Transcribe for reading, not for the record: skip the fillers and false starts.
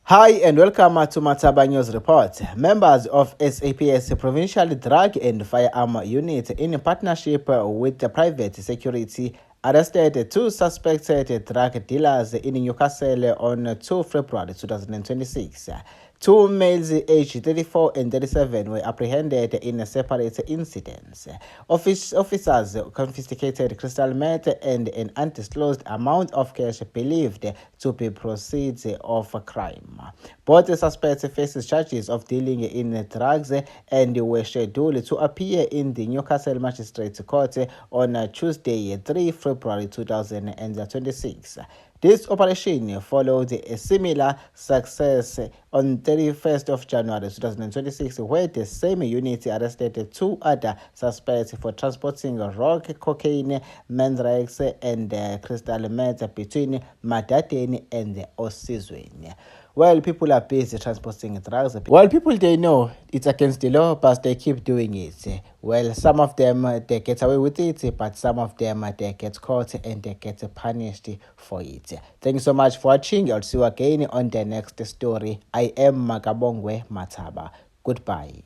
Hi and welcome to Mataba News Report. Members of SAPS Provincial Drug and Firearm Unit in partnership with the private security arrested two suspected drug dealers in Newcastle on 2 February 2026. Two males aged 34 and 37 were apprehended in separate incidents. Officers confiscated crystal meth and an undisclosed amount of cash believed to be proceeds of a crime. Both suspects face charges of dealing in drugs and were scheduled to appear in the Newcastle Magistrates Court on Tuesday, 3 February 2026. This operation followed a similar success on 31st of January 2026, where the same unit arrested two other suspects for transporting rock, cocaine, mandrax, and crystal meth between Madadeni and Osizweni. Well, people are busy transporting drugs. Well, people, they know it's against the law, but they keep doing it. Well, some of them, they get away with it, but some of them, they get caught and they get punished for it. Thank you so much for watching. I'll see you again on the next story. I am Magabongwe Mataba. Goodbye.